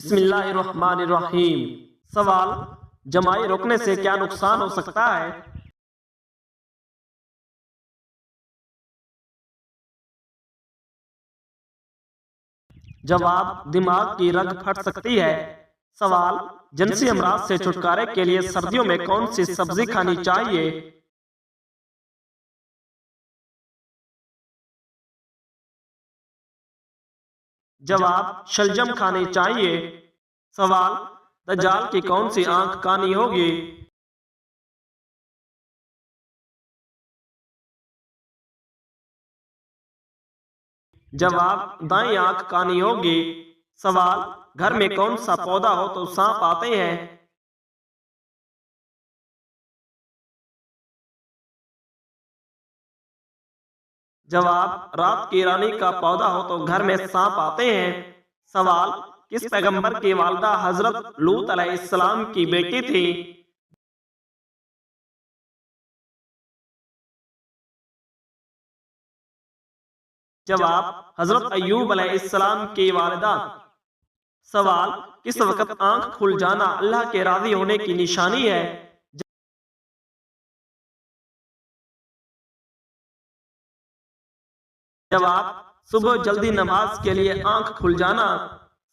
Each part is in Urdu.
بسم اللہ الرحمن الرحیم۔ سوال: جماعی روکنے سے کیا نقصان ہو سکتا ہے؟ جواب: دماغ کی رگ پھٹ سکتی ہے۔ سوال: جنسی امراض سے چھٹکارے کے لیے سردیوں میں کون سی سبزی کھانی چاہیے؟ جواب: شلجم کھانی چاہیے۔ سوال: دجال کی کون سی آنکھ کانی ہوگی؟ جواب: دائیں آنکھ کانی ہوگی۔ سوال: گھر میں کون سا پودا ہو تو سانپ آتے ہیں؟ جواب: رات کی رانی کا پودا ہو تو گھر میں سانپ آتے ہیں۔ سوال: کس پیغمبر کی والدہ حضرت لوط علیہ السلام کی بیٹی تھی؟ جواب: حضرت ایوب علیہ السلام کی والدہ۔ سوال: کس وقت آنکھ کھل جانا اللہ کے راضی ہونے کی نشانی ہے؟ جواب: صبح جلدی نماز کے لیے آنکھ کھل جانا۔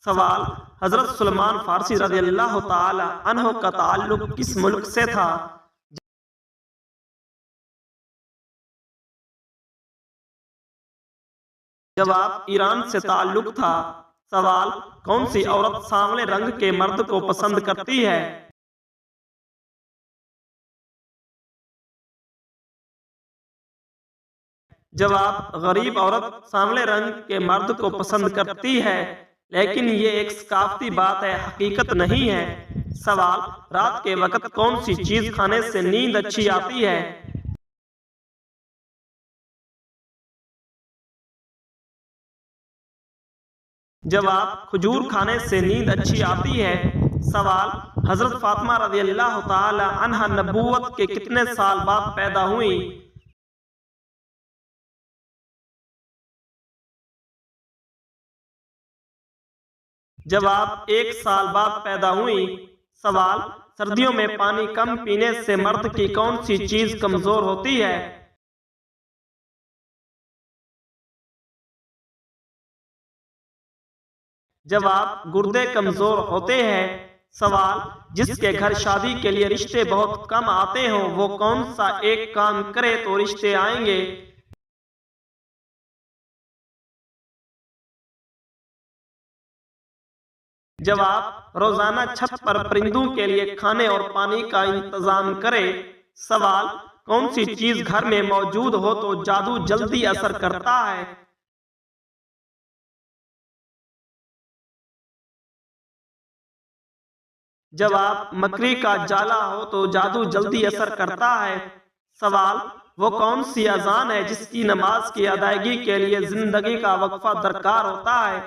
سوال: حضرت سلمان فارسی رضی اللہ تعالی عنہ کا تعلق کس ملک سے تھا؟ جواب: ایران سے تعلق تھا۔ سوال: کون سی عورت سانولے رنگ کے مرد کو پسند کرتی ہے؟ جواب: غریب عورت سانولے رنگ کے مرد کو پسند کرتی ہے، لیکن یہ ایک ثقافتی بات ہے، حقیقت نہیں ہے۔ سوال: رات کے وقت کون سی چیز کھانے سے نیند اچھی آتی ہے؟ جواب: کھجور کھانے سے نیند اچھی آتی ہے۔ سوال: حضرت فاطمہ رضی اللہ تعالی عنہا نبوت کے کتنے سال بعد پیدا ہوئیں؟ جواب: 1 سال بعد پیدا ہوئیں۔ سوال: سردیوں میں پانی کم پینے سے مرد کی کون سی چیز کمزور ہوتی ہے؟ جواب: گردے کمزور ہوتے ہیں۔ سوال: جس کے گھر شادی کے لیے رشتے بہت کم آتے ہوں وہ کون سا ایک کام کرے تو رشتے آئیں گے؟ جواب: روزانہ چھت پر پرندوں کے لیے کھانے اور پانی کا انتظام کرے۔ سوال: کون سی چیز گھر میں موجود ہو تو جادو جلدی اثر کرتا ہے؟ جواب: مکڑی کا جالا ہو تو جادو جلدی اثر کرتا ہے۔ سوال: وہ کون سی اذان ہے جس کی نماز کی ادائیگی کے لیے زندگی کا وقفہ درکار ہوتا ہے؟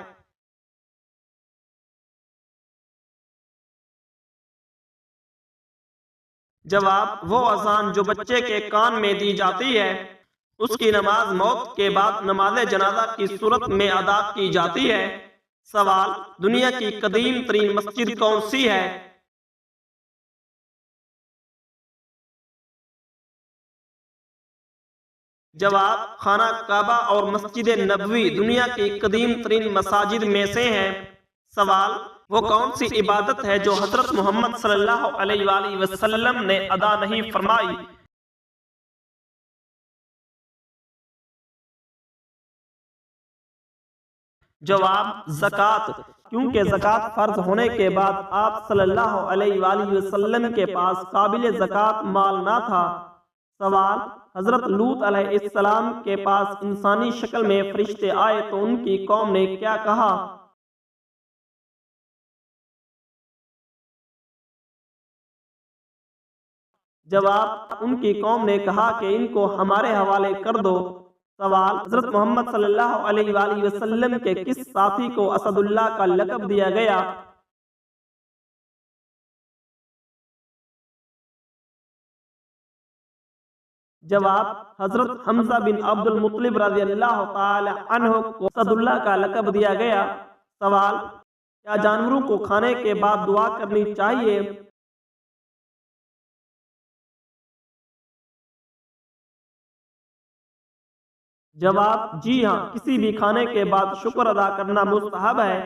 جواب: وہ اذان جو بچے کے کان میں دی جاتی ہے، اس کی نماز موت کے بعد نماز جنازہ کی صورت میں ادا کی جاتی ہے۔ سوال: دنیا کی قدیم ترین مسجد کون سی ہے؟ جواب: خانہ کعبہ اور مسجد نبوی دنیا کی قدیم ترین مساجد میں سے ہیں۔ سوال: وہ کون سی عبادت ہے جو حضرت محمد صلی اللہ علیہ وآلہ وسلم نے ادا نہیں فرمائی؟ جواب: زکوٰۃ، کیونکہ زکوٰۃ فرض ہونے کے بعد آپ صلی اللہ علیہ وآلہ وسلم کے پاس قابل زکوٰۃ مال نہ تھا۔ سوال: حضرت لوط علیہ السلام کے پاس انسانی شکل میں فرشتے آئے تو ان کی قوم نے کیا کہا؟ جواب: ان کی قوم نے کہا کہ ان کو ہمارے حوالے کر دو۔ سوال: حضرت محمد صلی اللہ علیہ وآلہ وسلم کے کس ساتھی کو اسد اللہ کا لقب دیا گیا؟ جواب: حضرت حمزہ بن عبد المطلب رضی اللہ تعالی عنہ کو اسد اللہ کا لقب دیا گیا۔ سوال: کیا جانوروں کو کھانے کے بعد دعا کرنی چاہیے؟ جواب جی ہاں، کسی بھی کھانے کے بعد شکر ادا کرنا مستحب ہے۔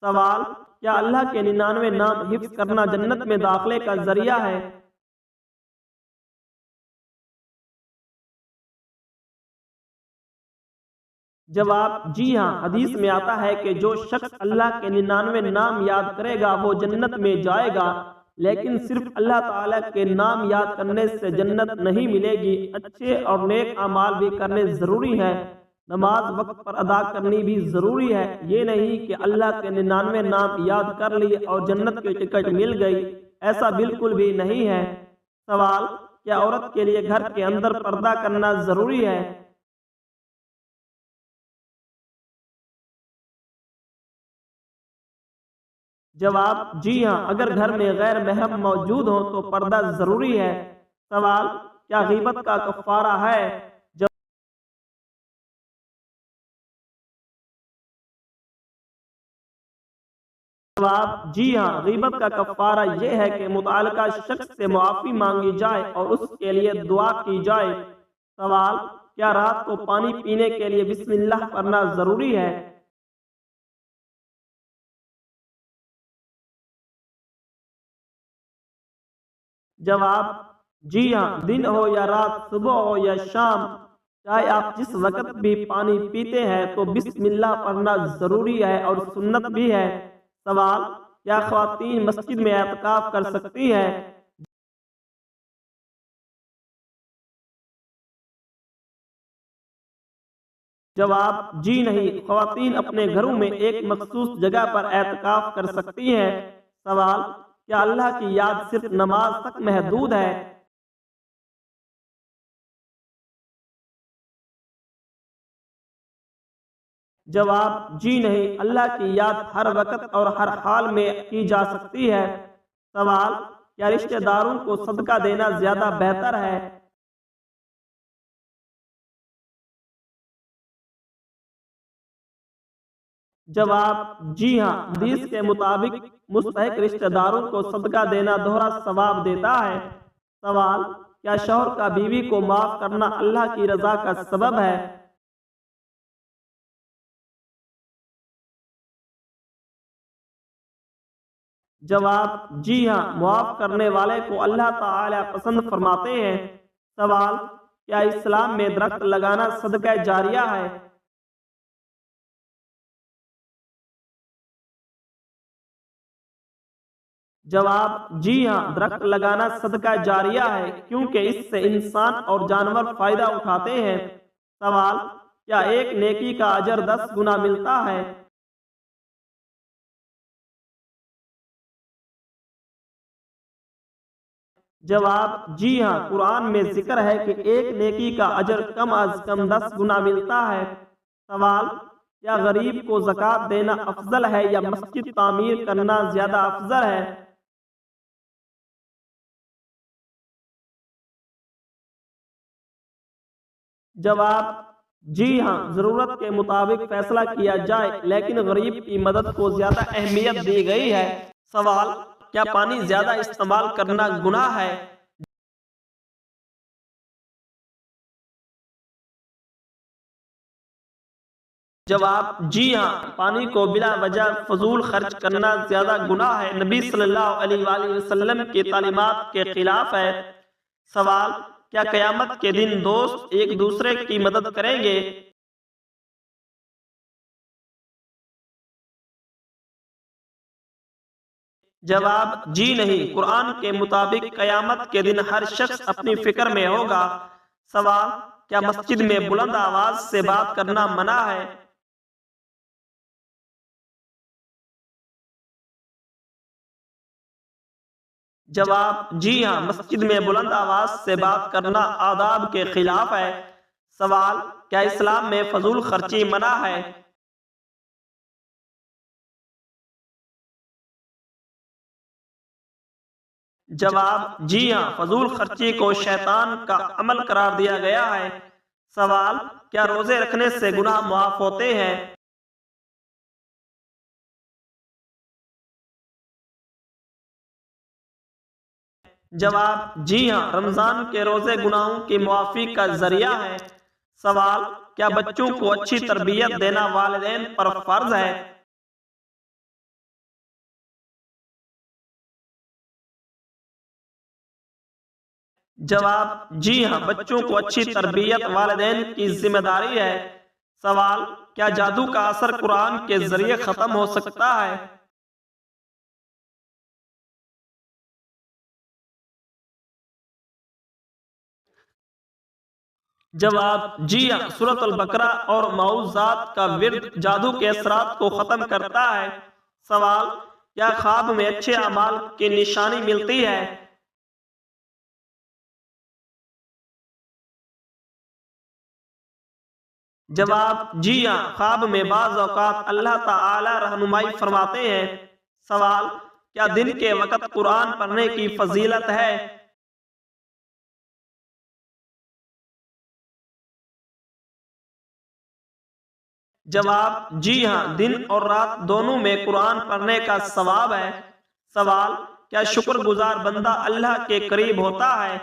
سوال، کیا اللہ کے 99 نام حفظ کرنا جنت میں داخلے کا ذریعہ ہے؟ جواب جی ہاں، حدیث میں آتا ہے کہ جو شخص اللہ کے 99 نام یاد کرے گا وہ جنت میں جائے گا، لیکن صرف اللہ تعالیٰ کے نام یاد کرنے سے جنت نہیں ملے گی۔ اچھے اور نیک اعمال بھی کرنے ضروری ہے، نماز وقت پر ادا کرنی بھی ضروری ہے۔ یہ نہیں کہ اللہ کے 99 نام یاد کر لیے اور جنت کی ٹکٹ مل گئی، ایسا بالکل بھی نہیں ہے۔ سوال، کیا عورت کے لیے گھر کے اندر پردہ کرنا ضروری ہے؟ جواب جی ہاں، اگر گھر میں غیر محرم موجود ہوں تو پردہ ضروری ہے۔ سوال، کیا غیبت کا کفارہ ہے؟ جواب جی ہاں، غیبت کا کفارہ یہ ہے کہ متعلقہ شخص سے معافی مانگی جائے اور اس کے لیے دعا کی جائے۔ سوال، کیا رات کو پانی پینے کے لیے بسم اللہ پڑھنا ضروری ہے؟ جواب جی ہاں، دن ہو یا رات، صبح ہو یا شام، چاہے آپ جس وقت بھی پانی پیتے ہیں تو بسم اللہ پڑھنا ضروری ہے اور سنت بھی ہے۔ سوال، کیا خواتین مسجد میں اعتکاف کر سکتی ہے؟ جواب جی نہیں، خواتین اپنے گھروں میں ایک مخصوص جگہ پر اعتکاف کر سکتی ہیں۔ سوال، کیا اللہ کی یاد صرف نماز تک محدود ہے؟ جواب جی نہیں، اللہ کی یاد ہر وقت اور ہر حال میں کی جا سکتی ہے۔ سوال، کیا رشتہ داروں کو صدقہ دینا زیادہ بہتر ہے؟ جواب جی ہاں، حدیث کے مطابق مستحق رشتہ داروں کو صدقہ دینا دوہرا ثواب دیتا ہے۔ سوال، کیا شوہر کا بیوی کو معاف کرنا اللہ کی رضا کا سبب ہے؟ جواب جی ہاں، معاف کرنے والے کو اللہ تعالی پسند فرماتے ہیں۔ سوال، کیا اسلام میں درخت لگانا صدقہ جاریہ ہے؟ جواب جی ہاں، درخت لگانا صدقہ جاریہ ہے کیونکہ اس سے انسان اور جانور فائدہ اٹھاتے ہیں۔ سوال، کیا ایک نیکی کا اجر 10 گنا ملتا ہے؟ جواب جی ہاں، قرآن میں ذکر ہے کہ ایک نیکی کا اجر کم از کم 10 گنا ملتا ہے۔ سوال، کیا غریب کو زکوٰۃ دینا افضل ہے یا مسجد تعمیر کرنا زیادہ افضل ہے؟ جواب جی ہاں، ضرورت کے مطابق فیصلہ کیا جائے لیکن غریب کی مدد کو زیادہ اہمیت دی گئی ہے۔ سوال، کیا پانی زیادہ استعمال کرنا گناہ ہے؟ جواب جی ہاں، پانی کو بلا وجہ فضول خرچ کرنا زیادہ گناہ ہے، نبی صلی اللہ علیہ وآلہ وسلم کی تعلیمات کے خلاف ہے۔ سوال، کیا قیامت کے دن دوست ایک دوسرے کی مدد کریں گے؟ جواب جی نہیں، قرآن کے مطابق قیامت کے دن ہر شخص اپنی فکر میں ہوگا۔ سوال، کیا مسجد میں بلند آواز سے بات کرنا منع ہے؟ جواب جی ہاں، مسجد میں بلند آواز سے بات کرنا آداب کے خلاف ہے۔ سوال، کیا اسلام میں فضول خرچی منع ہے؟ جواب جی ہاں، فضول خرچی کو شیطان کا عمل قرار دیا گیا ہے۔ سوال، کیا روزے رکھنے سے گناہ معاف ہوتے ہیں؟ جواب: جی ہاں، رمضان کے روزے گناہوں کی معافی کا ذریعہ ہے۔ سوال: کیا بچوں کو اچھی تربیت دینا والدین پر فرض ہے؟ جواب: جی ہاں، بچوں کو اچھی تربیت والدین کی ذمہ داری ہے۔ سوال: کیا جادو کا اثر قرآن کے ذریعے ختم ہو سکتا ہے؟ جواب: جی ہاں، سورۃ البقرہ اور معوذات کا ورد جادو کے اثرات کو ختم کرتا ہے۔ سوال: کیا خواب میں اچھے اعمال کی نشانی ملتی ہے؟ جواب: جی ہاں، خواب میں بعض اوقات اللہ تعالی رہنمائی فرماتے ہیں۔ سوال: کیا دن کے وقت قرآن پڑھنے کی فضیلت ہے؟ جواب: جی ہاں، دن اور رات دونوں میں قرآن پڑھنے کا ثواب ہے۔ سوال: کیا شکر گزار بندہ اللہ کے قریب ہوتا ہے؟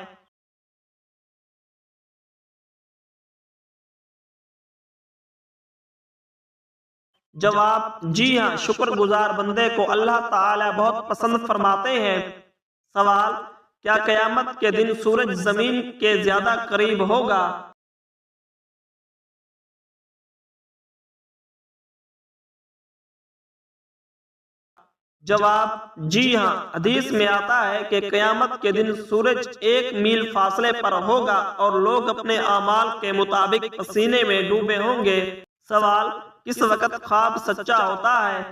جواب: جی ہاں، شکر گزار بندے کو اللہ تعالی بہت پسند فرماتے ہیں۔ سوال: کیا قیامت کے دن سورج زمین کے زیادہ قریب ہوگا؟ جواب: جی ہاں، حدیث میں آتا ہے کہ قیامت کے دن سورج 1 میل فاصلے پر ہوگا اور لوگ اپنے اعمال کے مطابق پسینے میں ڈوبے ہوں گے۔ سوال: کس وقت خواب سچا ہوتا ہے؟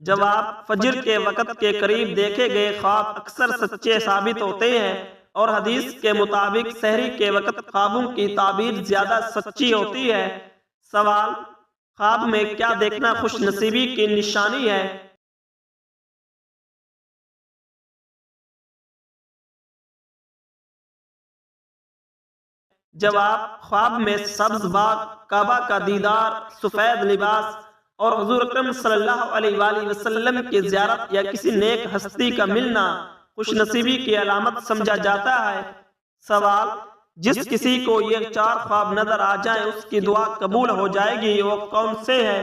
جواب: فجر کے وقت کے قریب دیکھے گئے خواب اکثر سچے ثابت ہوتے ہیں، اور حدیث کے مطابق سحری کے وقت خوابوں کی تعبیر زیادہ سچی ہوتی ہے۔ سوال: خواب میں کیا دیکھنا خوش نصیبی کی نشانی ہے؟ جواب: خواب میں سبز باغ، کعبہ کا دیدار، سفید لباس اور حضور اکرم صلی اللہ علیہ وآلہ وسلم کی زیارت یا کسی نیک ہستی کا ملنا خوش نصیبی کی علامت سمجھا جاتا ہے۔ سوال: جس کسی کو یہ 4 خواب نظر آ جائیں اس کی دعا قبول ہو جائے گی، وہ کون سے ہیں؟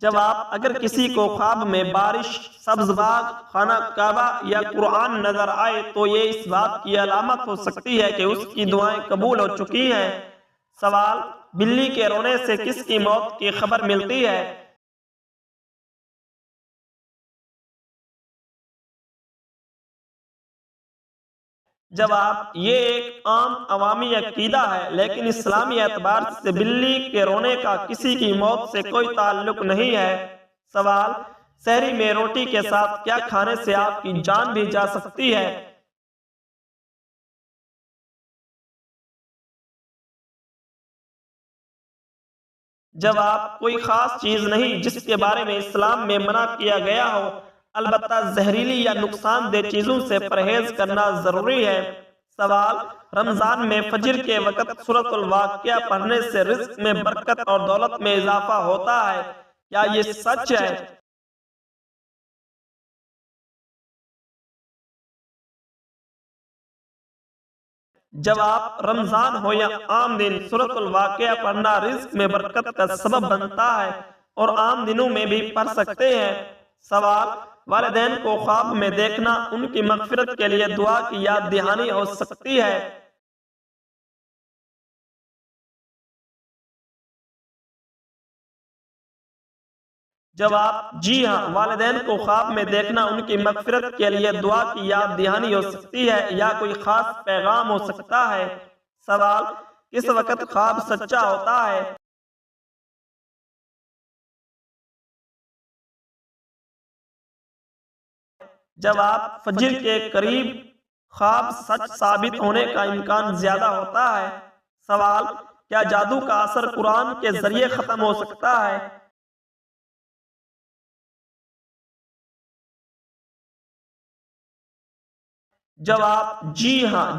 جواب: اگر کسی کو خواب میں بارش، سبز باغ، خانہ کعبہ یا قرآن نظر آئے تو یہ اس بات کی علامت ہو سکتی ہے کہ اس کی دعائیں قبول ہو چکی ہیں۔ سوال: بلی کے رونے سے کس کی موت کی خبر ملتی ہے؟ جواب: یہ ایک عام عوامی عقیدہ ہے، لیکن اسلامی اعتبار سے بلی کے رونے کا کسی کی موت سے کوئی تعلق نہیں ہے۔ سوال: سحری میں روٹی کے ساتھ کیا کھانے سے آپ کی جان بھی جا سکتی ہے؟ جواب: کوئی خاص چیز نہیں جس کے بارے میں اسلام میں منع کیا گیا ہو، البتہ زہریلی یا نقصان دہ چیزوں سے پرہیز کرنا ضروری ہے۔ سوال: رمضان میں فجر کے وقت سورۃ الواقعہ پڑھنے سے رزق میں برکت اور دولت میں اضافہ ہوتا ہے، کیا یہ سچ ہے؟ جواب: رمضان ہو یا عام دن، سورۃ الواقعہ پڑھنا رزق میں برکت کا سبب بنتا ہے، اور عام دنوں میں بھی پڑھ سکتے ہیں۔ سوال: والدین کو خواب میں دیکھنا ان کی مغفرت کے لیے دعا کی یاد دہانی ہو سکتی ہے؟ جواب: جی ہاں، والدین کو خواب میں دیکھنا ان کی مغفرت کے لیے دعا کی یاد دہانی ہو سکتی ہے یا کوئی خاص پیغام ہو سکتا ہے۔ سوال: کس وقت خواب سچا ہوتا ہے؟ جواب: فجر کے قریب خواب سچ ثابت ہونے کا امکان زیادہ ہوتا ہے۔ سوال: کیا جادو کا اثر قرآن کے ذریعے ختم ہو سکتا ہے؟ جواب: جی ہاں،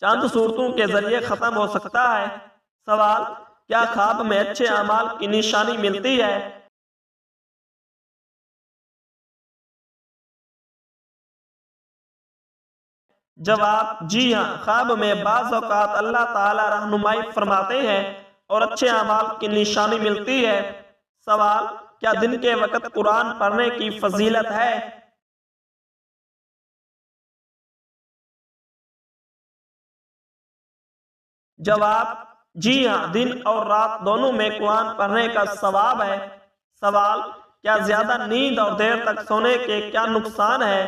چند صورتوں کے ذریعے ختم ہو سکتا ہے۔ سوال: کیا خواب میں اچھے اعمال کی نشانی ملتی ہے؟ جواب: جی ہاں، خواب میں بعض اوقات اللہ تعالی رہنمائی فرماتے ہیں اور اچھے اعمال کی نشانی ملتی ہے۔ سوال: کیا دن کے وقت قرآن پڑھنے کی فضیلت ہے؟ جواب: جی ہاں، دن اور رات دونوں میں قرآن پڑھنے کا ثواب ہے۔ سوال: کیا زیادہ نیند اور دیر تک سونے کے کیا نقصان ہے؟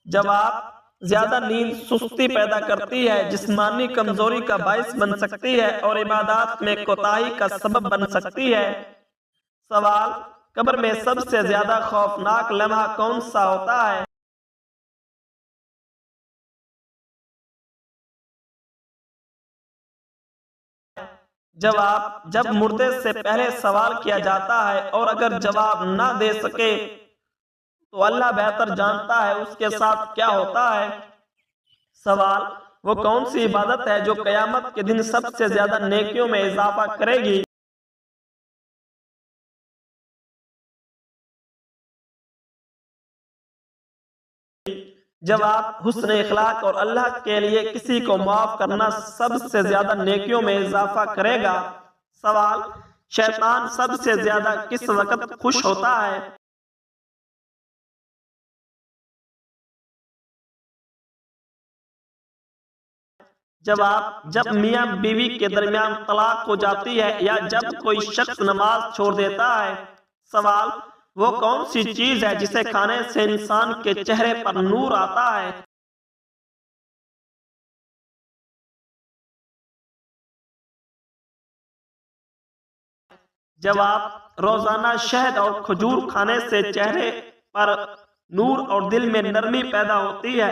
جواب: زیادہ نیند سستی پیدا کرتی ہے، جسمانی کمزوری کا باعث بن سکتی ہے اور عبادات میں کوتاہی کا سبب بن سکتی ہے۔ سوال: قبر میں سب سے زیادہ خوفناک لمحہ کون سا ہوتا ہے؟ جواب: جب مردے سے پہلے سوال کیا جاتا ہے اور اگر جواب نہ دے سکے تو اللہ بہتر جانتا ہے اس کے ساتھ کیا ہوتا ہے۔ سوال: وہ کون سی عبادت ہے جو قیامت کے دن سب سے زیادہ نیکیوں میں اضافہ کرے گی؟ جواب: حسن اخلاق اور اللہ کے لیے کسی کو معاف کرنا سب سے زیادہ نیکیوں میں اضافہ کرے گا۔ سوال: شیطان سب سے زیادہ کس وقت خوش ہوتا ہے؟ جواب: جب میاں بیوی کے درمیان طلاق ہو جاتی ہے یا جب کوئی شخص نماز چھوڑ دیتا ہے۔ سوال: وہ کون سی چیز ہے جسے کھانے سے انسان کے چہرے پر نور آتا ہے؟ جواب: روزانہ شہد اور کھجور کھانے سے چہرے پر نور اور دل میں نرمی پیدا ہوتی ہے۔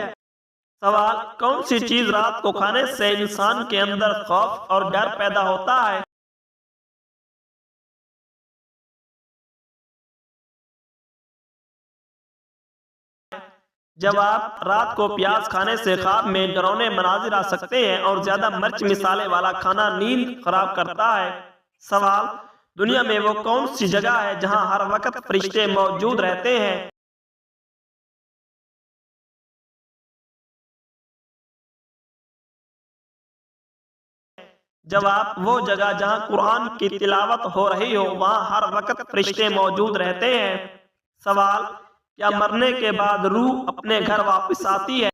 سوال: کون سی چیز رات کو کھانے سے انسان کے اندر خوف اور ڈر پیدا ہوتا ہے؟ جواب: رات کو پیاز کھانے سے خواب میں ڈراؤنے مناظر آ سکتے ہیں اور زیادہ مرچ مسالے والا کھانا نیند خراب کرتا ہے۔ سوال: دنیا میں وہ کون سی جگہ ہے جہاں ہر وقت فرشتے موجود رہتے ہیں؟ جواب: وہ جگہ جہاں قرآن کی تلاوت ہو رہی ہو، وہاں ہر وقت فرشتے موجود رہتے ہیں۔ سوال: کیا مرنے کے بعد روح اپنے گھر واپس آتی ہے؟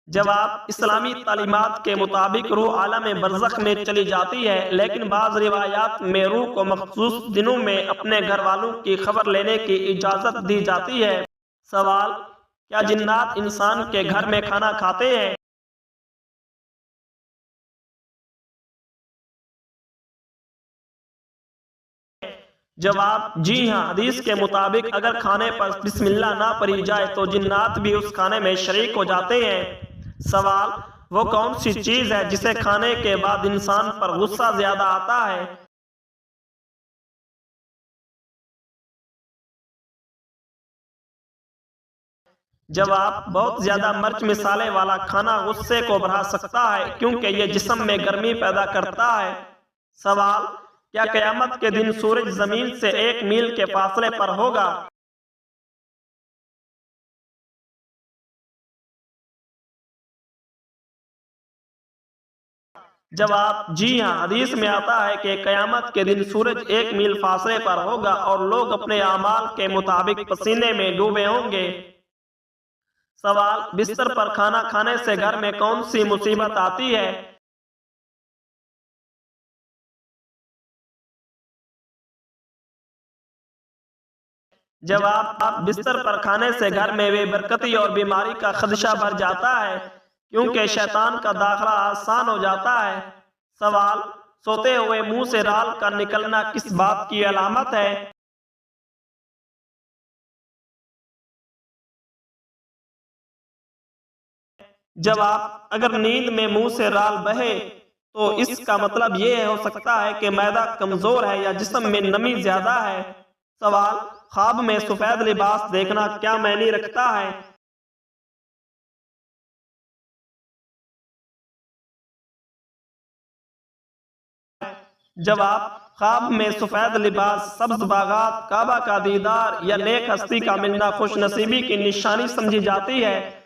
جواب: اسلامی تعلیمات کے مطابق روح عالم برزخ میں چلی جاتی ہے، لیکن بعض روایات میں روح کو مخصوص دنوں میں اپنے گھر والوں کی خبر لینے کی اجازت دی جاتی ہے۔ سوال: کیا جنات انسان کے گھر میں کھانا کھاتے ہیں؟ جواب: جی ہاں، حدیث کے مطابق اگر کھانے پر بسم اللہ نہ پڑھی جائے تو جنات بھی اس کھانے میں شریک ہو جاتے ہیں۔ سوال: وہ کون سی چیز ہے جسے کھانے کے بعد انسان پر غصہ زیادہ آتا ہے؟ جواب: بہت زیادہ مرچ مسالے والا کھانا غصے کو بڑھا سکتا ہے کیونکہ یہ جسم میں گرمی پیدا کرتا ہے۔ سوال: کیا قیامت کے دن سورج زمین سے 1 میل کے فاصلے پر ہوگا؟ جواب: جی ہاں، حدیث میں آتا ہے کہ قیامت کے دن سورج 1 میل فاصلے پر ہوگا اور لوگ اپنے اعمال کے مطابق پسینے میں ڈوبے ہوں گے۔ سوال: بستر پر کھانا کھانے سے گھر میں کون سی مصیبت آتی ہے؟ جواب: بستر پر کھانے سے گھر میں بے برکتی اور بیماری کا خدشہ بڑھ جاتا ہے کیونکہ شیطان کا داخلہ آسان ہو جاتا ہے۔ سوال: سوتے ہوئے منہ سے رال کا نکلنا کس بات کی علامت ہے؟ جواب: اگر نیند میں منہ سے رال بہے تو اس کا مطلب یہ ہو سکتا ہے کہ معدہ کمزور ہے یا جسم میں نمی زیادہ ہے۔ سوال، خواب میں سفید لباس دیکھنا کیا معنی رکھتا ہے؟ جواب، خواب میں سفید لباس، سبز باغات، کعبہ کا دیدار یا نیک ہستی کا ملنا خوش نصیبی کی نشانی سمجھی جاتی ہے۔